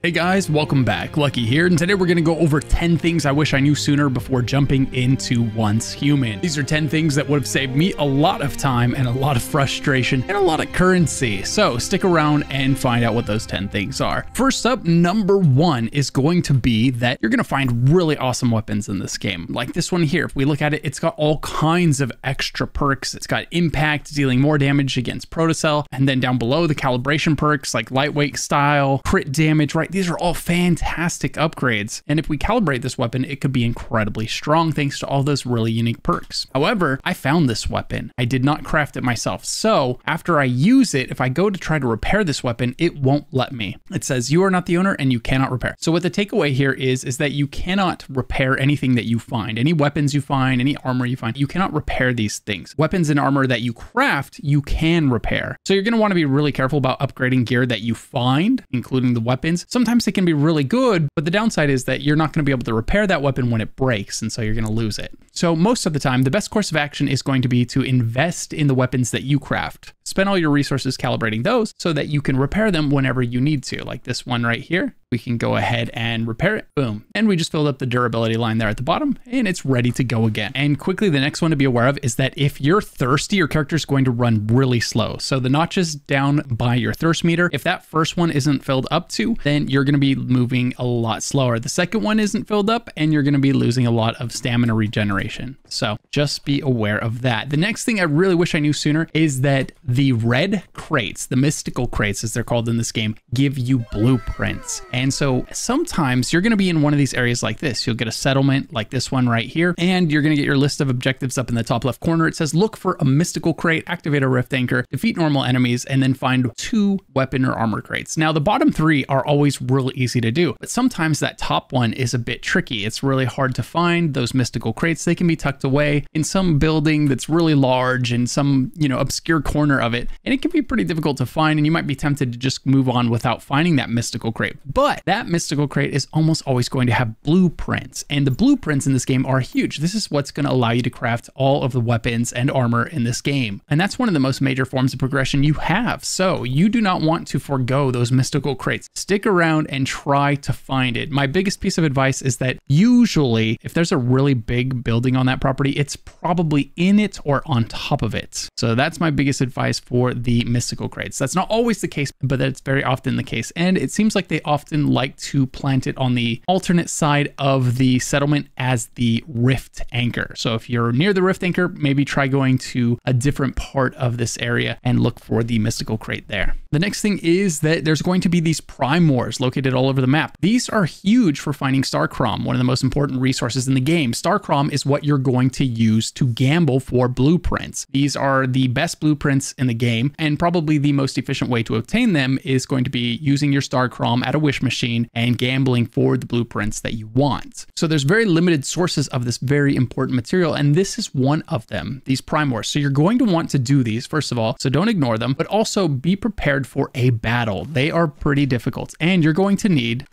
Hey guys, welcome back. Lucky here, and today we're going to go over 10 things I wish I knew sooner before jumping into Once Human. These are 10 things that would have saved me a lot of time and a lot of frustration and a lot of currency. So stick around and find out what those 10 things are. First up, number one is going to be that you're going to find really awesome weapons in this game. Like this one here, if we look at it, it's got all kinds of extra perks. It's got impact, dealing more damage against protocell, and then down below the calibration perks like lightweight style, crit damage, right? These are all fantastic upgrades. And if we calibrate this weapon, it could be incredibly strong thanks to all those really unique perks. However, I found this weapon. I did not craft it myself. So after I use it, if I go to try to repair this weapon, it won't let me. It says you are not the owner and you cannot repair. So what the takeaway here is that you cannot repair anything that you find. Any weapons you find, any armor you find, you cannot repair these things. Weapons and armor that you craft, you can repair. So you're going to want to be really careful about upgrading gear that you find, including the weapons. Sometimes it can be really good, but the downside is that you're not going to be able to repair that weapon when it breaks, and so you're going to lose it. So most of the time, the best course of action is going to be to invest in the weapons that you craft. Spend all your resources calibrating those so that you can repair them whenever you need to, like this one right here. We can go ahead and repair it. Boom. And we just filled up the durability line there at the bottom and it's ready to go again. And quickly, the next one to be aware of is that if you're thirsty, your character is going to run really slow. So the notches down by your thirst meter, if that first one isn't filled up to, then you're going to be moving a lot slower. The second one isn't filled up and you're going to be losing a lot of stamina regeneration. So just be aware of that. The next thing I really wish I knew sooner is that the red crates, the mystical crates as they're called in this game, give you blueprints. And so sometimes you're going to be in one of these areas like this. You'll get a settlement like this one right here, and you're going to get your list of objectives up in the top left corner. It says, look for a mystical crate, activate a rift anchor, defeat normal enemies, and then find 2 weapon or armor crates. Now, the bottom 3 are always really easy to do, but sometimes that top one is a bit tricky. It's really hard to find those mystical crates. They can be tucked away in some building that's really large in some, obscure corner of it, and it can be pretty difficult to find, and you might be tempted to just move on without finding that mystical crate. But that mystical crate is almost always going to have blueprints, and the blueprints in this game are huge. This is what's going to allow you to craft all of the weapons and armor in this game. And that's one of the most major forms of progression you have. So you do not want to forego those mystical crates. Stick around and try to find it. My biggest piece of advice is that usually if there's a really big building on that property, it's probably in it or on top of it. So that's my biggest advice for the mystical crates. That's not always the case, but that's very often the case. And it seems like they often like to plant it on the alternate side of the settlement as the rift anchor. So if you're near the rift anchor, maybe try going to a different part of this area and look for the mystical crate there. The next thing is that there's going to be these primors located all over the map. These are huge for finding starcom, one of the most important resources in the game. Starcom is what you're going to use to gamble for blueprints. These are the best blueprints in the game, and probably the most efficient way to obtain them is going to be using your starcom at a wish machine and gambling for the blueprints that you want. So there's very limited sources of this very important material, and this is one of them, these primors. So you're going to want to do these, first of all, so don't ignore them, but also be prepared for a battle. They are pretty difficult, and you're going to need...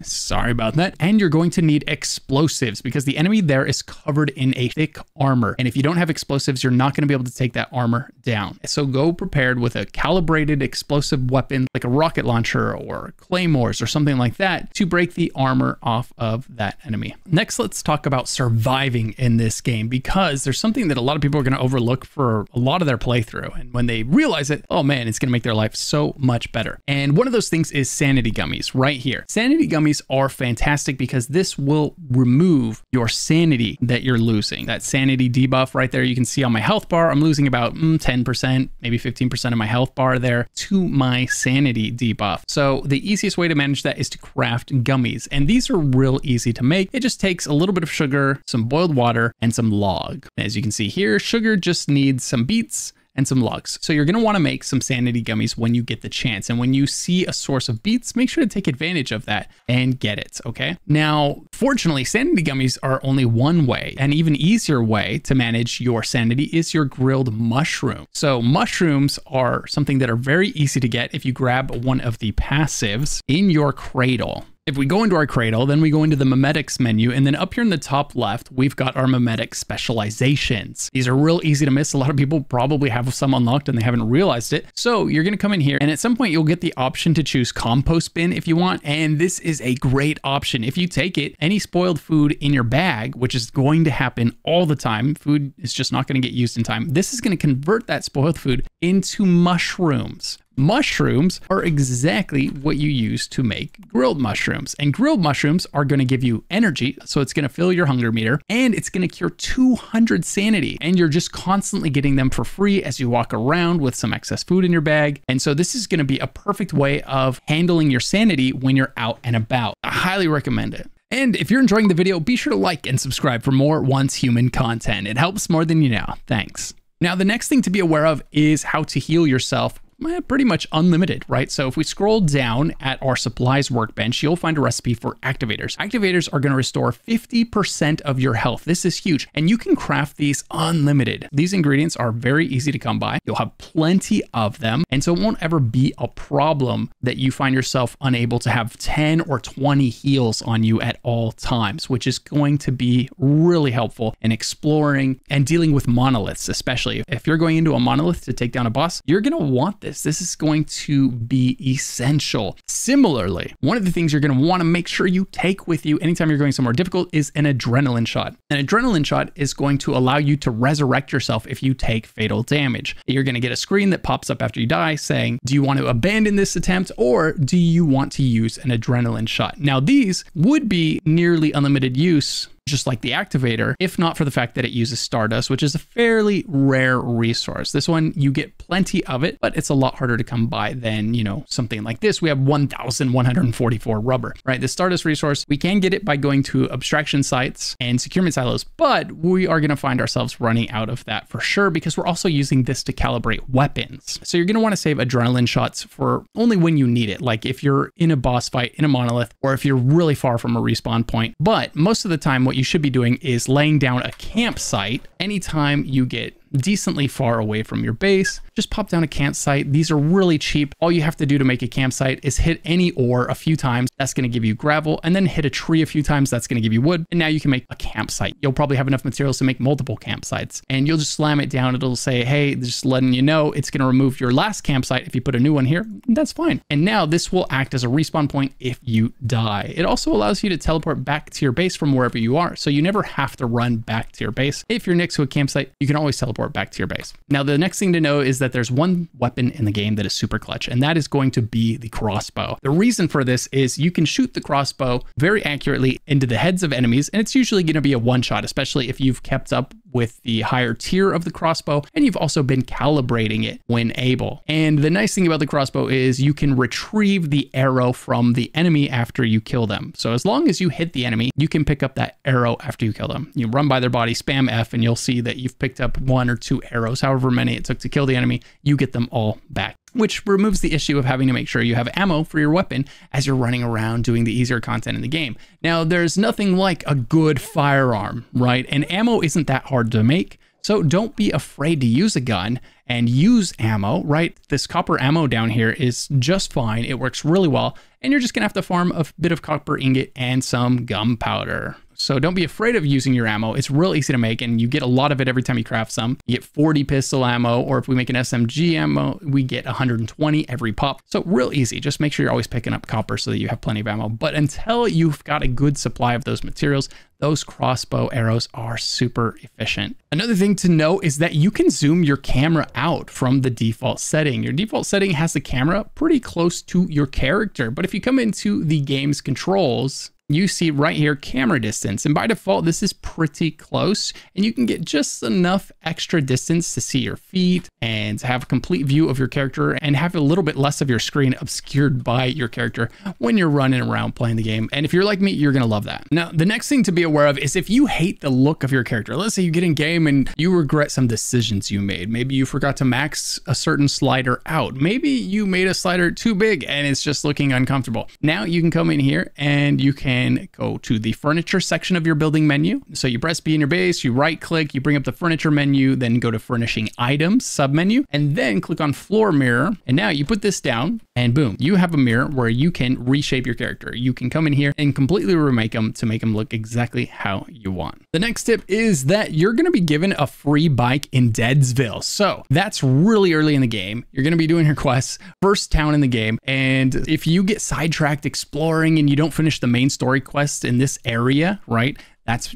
Sorry about that. And you're going to need explosives because the enemy there is covered in a thick armor. And if you don't have explosives, you're not going to be able to take that armor down. So go prepared with a calibrated explosive weapon like a rocket launcher or claymores or something like that to break the armor off of that enemy. Next, let's talk about surviving in this game, because there's something that a lot of people are going to overlook for a lot of their playthrough. And when they realize it, oh man, it's going to make their life so much better. And one of those things is sanity gummies right here. Sanity gummies are fantastic because this will remove your sanity that you're losing. That sanity debuff right there, you can see on my health bar, I'm losing about 10%, maybe 15% of my health bar there to my sanity debuff. So the easiest way to manage that is to craft gummies. And these are real easy to make. It just takes a little bit of sugar, some boiled water, and some log. As you can see here, sugar just needs some beets and some logs. So you're going to want to make some sanity gummies when you get the chance. And when you see a source of beets, make sure to take advantage of that and get it, okay? Now, fortunately, sanity gummies are only one way. An even easier way to manage your sanity is your grilled mushroom. So mushrooms are something that are very easy to get if you grab one of the passives in your cradle. If we go into our cradle, then we go into the mimetics menu, and then up here in the top left, we've got our mimetic specializations. These are real easy to miss. A lot of people probably have some unlocked and they haven't realized it. So you're going to come in here, and at some point you'll get the option to choose compost bin if you want. And this is a great option. If you take it, any spoiled food in your bag, which is going to happen all the time, food is just not going to get used in time. This is going to convert that spoiled food into mushrooms. Mushrooms are exactly what you use to make grilled mushrooms, and grilled mushrooms are going to give you energy. So it's going to fill your hunger meter, and it's going to cure 200 sanity, and you're just constantly getting them for free as you walk around with some excess food in your bag. And so this is going to be a perfect way of handling your sanity when you're out and about. I highly recommend it. And if you're enjoying the video, be sure to like and subscribe for more Once Human content. It helps more than you know. Thanks. Now, the next thing to be aware of is how to heal yourself. Pretty much unlimited, right? So if we scroll down at our supplies workbench, you'll find a recipe for activators. Activators are going to restore 50% of your health. This is huge, and you can craft these unlimited. These ingredients are very easy to come by. You'll have plenty of them, and so it won't ever be a problem that you find yourself unable to have 10 or 20 heals on you at all times, which is going to be really helpful in exploring and dealing with monoliths, especially. If you're going into a monolith to take down a boss, you're going to want this. This is going to be essential. Similarly, one of the things you're going to want to make sure you take with you anytime you're going somewhere difficult is an adrenaline shot. An adrenaline shot is going to allow you to resurrect yourself if you take fatal damage. You're going to get a screen that pops up after you die saying, do you want to abandon this attempt, or do you want to use an adrenaline shot? Now, these would be nearly unlimited use, just like the activator, if not for the fact that it uses Stardust, which is a fairly rare resource. This one, you get plenty of it, but it's a lot harder to come by than, you know, something like this. We have 1,144 rubber, right? The Stardust resource, we can get it by going to abstraction sites and securement silos, but we are going to find ourselves running out of that for sure, because we're also using this to calibrate weapons. So you're going to want to save adrenaline shots for only when you need it, like if you're in a boss fight in a monolith, or if you're really far from a respawn point. But most of the time, what you should be doing is laying down a campsite anytime you get decently far away from your base. Just pop down a campsite. These are really cheap. All you have to do to make a campsite is hit any ore a few times. That's going to give you gravel, and then hit a tree a few times. That's going to give you wood. And now you can make a campsite. You'll probably have enough materials to make multiple campsites, and you'll just slam it down. It'll say, hey, just letting you know, it's going to remove your last campsite. If you put a new one here, that's fine. And now this will act as a respawn point if you die. It also allows you to teleport back to your base from wherever you are. So you never have to run back to your base. If you're next to a campsite, you can always teleport back to your base. Now, the next thing to know is that there's one weapon in the game that is super clutch, and that is going to be the crossbow. The reason for this is you can shoot the crossbow very accurately into the heads of enemies, and it's usually going to be a one-shot, especially if you've kept up with the higher tier of the crossbow, and you've also been calibrating it when able. And the nice thing about the crossbow is you can retrieve the arrow from the enemy after you kill them. So as long as you hit the enemy, you can pick up that arrow after you kill them. You run by their body, spam F, and you'll see that you've picked up 1 or 2 arrows, however many it took to kill the enemy. You get them all back, which removes the issue of having to make sure you have ammo for your weapon as you're running around doing the easier content in the game. Now, there's nothing like a good firearm, right? And ammo isn't that hard to make. So don't be afraid to use a gun and use ammo, right? This copper ammo down here is just fine. It works really well. And you're just gonna have to farm a bit of copper ingot and some gunpowder. So don't be afraid of using your ammo. It's real easy to make, and you get a lot of it every time you craft some. You get 40 pistol ammo, or if we make an SMG ammo, we get 120 every pop. So real easy. Just make sure you're always picking up copper so that you have plenty of ammo. But until you've got a good supply of those materials, those crossbow arrows are super efficient. Another thing to know is that you can zoom your camera out from the default setting. Your default setting has the camera pretty close to your character, but if you come into the game's controls, you see right here camera distance, and by default this is pretty close, and you can get just enough extra distance to see your feet and have a complete view of your character and have a little bit less of your screen obscured by your character when you're running around playing the game. And if you're like me, you're gonna love that. Now, the next thing to be aware of is if you hate the look of your character. Let's say you get in game and you regret some decisions you made. Maybe you forgot to max a certain slider out. Maybe you made a slider too big and it's just looking uncomfortable. Now you can come in here and you can can go to the furniture section of your building menu. So you press B in your base, you right click, you bring up the furniture menu, then go to furnishing items submenu, and then click on floor mirror. And now you put this down and boom, you have a mirror where you can reshape your character. You can come in here and completely remake them to make them look exactly how you want. The next tip is that you're going to be given a free bike in Deadsville. So that's really early in the game. You're going to be doing your quests, first town in the game. And if you get sidetracked exploring and you don't finish the main story quest in this area, right?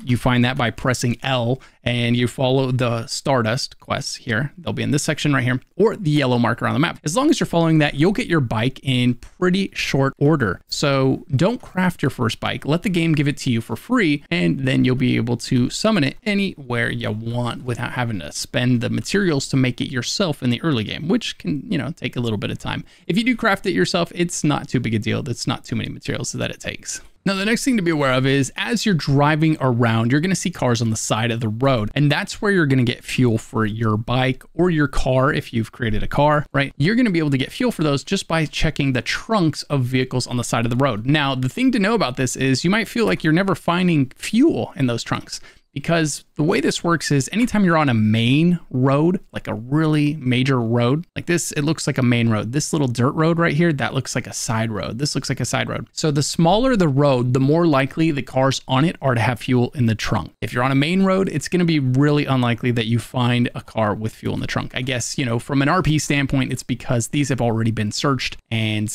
You find that by pressing L and you follow the Stardust quests here. They'll be in this section right here or the yellow marker on the map. As long as you're following that, you'll get your bike in pretty short order. So don't craft your first bike. Let the game give it to you for free, and then you'll be able to summon it anywhere you want without having to spend the materials to make it yourself in the early game, which can, take a little bit of time. If you do craft it yourself, it's not too big a deal. That's not too many materials that it takes. Now, the next thing to be aware of is as you're driving around, you're going to see cars on the side of the road, and that's where you're going to get fuel for your bike or your car if you've created a car, right? You're going to be able to get fuel for those just by checking the trunks of vehicles on the side of the road. Now, the thing to know about this is you might feel like you're never finding fuel in those trunks, because the way this works is anytime you're on a main road, like a really major road like this, it looks like a main road. This little dirt road right here, that looks like a side road. This looks like a side road. So the smaller the road, the more likely the cars on it are to have fuel in the trunk. If you're on a main road, it's going to be really unlikely that you find a car with fuel in the trunk. I guess, from an RP standpoint, it's because these have already been searched and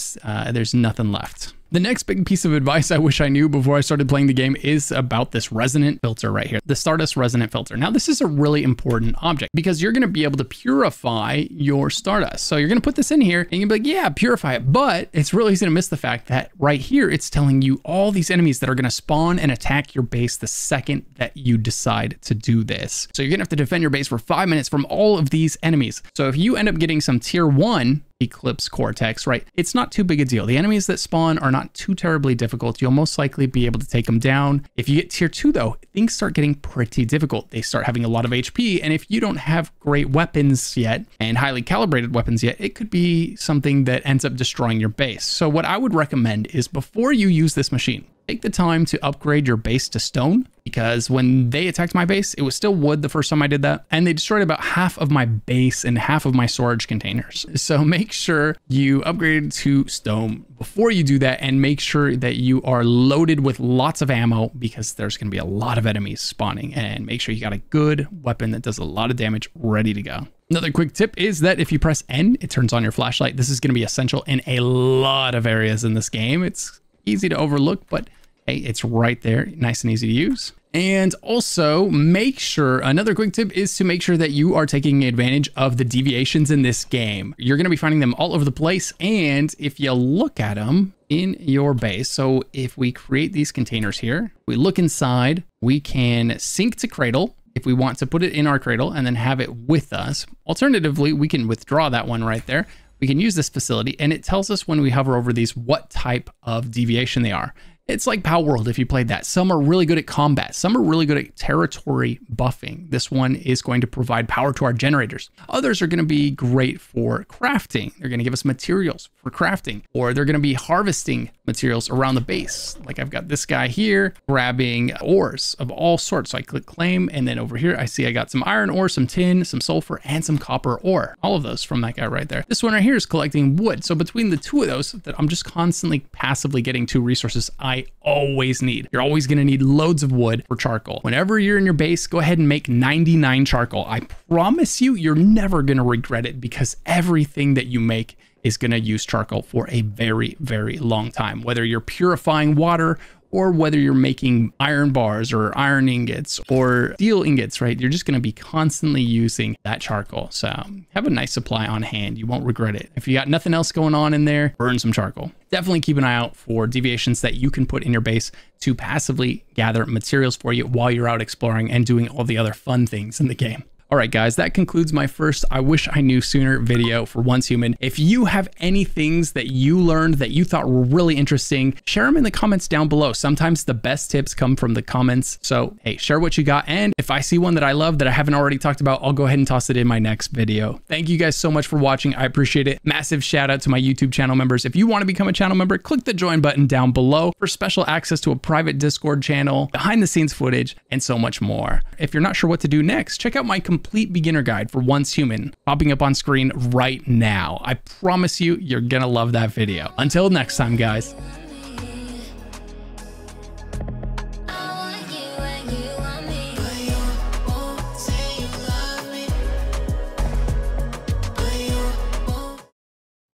there's nothing left. The next big piece of advice I wish I knew before I started playing the game is about this resonant filter right here, the Stardust resonant filter. Now, this is a really important object because you're going to be able to purify your Stardust. So you're going to put this in here and you'll be like, yeah, purify it. But it's really easy to miss the fact that right here, it's telling you all these enemies that are going to spawn and attack your base the second that you decide to do this. So you're going to have to defend your base for 5 minutes from all of these enemies. So if you end up getting some tier 1 Eclipse Cortex, right? It's not too big a deal. The enemies that spawn are not too terribly difficult. You'll most likely be able to take them down. If you get tier 2 though, things start getting pretty difficult. They start having a lot of HP, and if you don't have great weapons yet and highly calibrated weapons yet, it could be something that ends up destroying your base. So what I would recommend is before you use this machine, take the time to upgrade your base to stone, because when they attacked my base, it was still wood the first time I did that, and they destroyed about half of my base and half of my storage containers. So make sure you upgrade to stone before you do that, and make sure that you are loaded with lots of ammo, because there's going to be a lot of enemies spawning, and make sure you got a good weapon that does a lot of damage ready to go. Another quick tip is that if you press N, it turns on your flashlight. This is going to be essential in a lot of areas in this game. It's easy to overlook, but hey, it's right there, nice and easy to use. And also make sure, another quick tip is to make sure that you are taking advantage of the deviations in this game. You're going to be finding them all over the place. And if you look at them in your base, so if we create these containers here, we look inside, we can sync to cradle if we want to put it in our cradle and then have it with us. Alternatively, we can withdraw that one right there. We can use this facility, and it tells us when we hover over these what type of deviation they are. It's like Power World if you played that. Some are really good at combat. Some are really good at territory buffing. This one is going to provide power to our generators. Others are going to be great for crafting. They're going to give us materials for crafting, or they're going to be harvesting materials around the base. Like I've got this guy here grabbing ores of all sorts. So I click claim, and then over here I see I got some iron ore, some tin, some sulfur, and some copper ore. All of those from that guy right there. This one right here is collecting wood. So between the two of those, that I'm just constantly passively getting 2 resources I always need. You're always going to need loads of wood for charcoal. Whenever you're in your base, go ahead and make 99 charcoal. I promise you, you're never going to regret it, because everything that you make is going to use charcoal for a very, very long time. Whether you're purifying water or whether you're making iron bars or iron ingots or steel ingots, right? You're just going to be constantly using that charcoal. So have a nice supply on hand. You won't regret it. If you got nothing else going on in there, burn some charcoal. Definitely keep an eye out for deviations that you can put in your base to passively gather materials for you while you're out exploring and doing all the other fun things in the game. All right, guys, that concludes my first I Wish I Knew Sooner video for Once Human. If you have any things that you learned that you thought were really interesting, share them in the comments down below. Sometimes the best tips come from the comments. So, hey, share what you got. And if I see one that I love that I haven't already talked about, I'll go ahead and toss it in my next video. Thank you guys so much for watching. I appreciate it. Massive shout out to my YouTube channel members. If you want to become a channel member, click the join button down below for special access to a private Discord channel, behind the scenes footage, and so much more. If you're not sure what to do next, check out my complete beginner guide for Once Human, popping up on screen right now. I promise you, you're gonna love that video. Until next time, guys.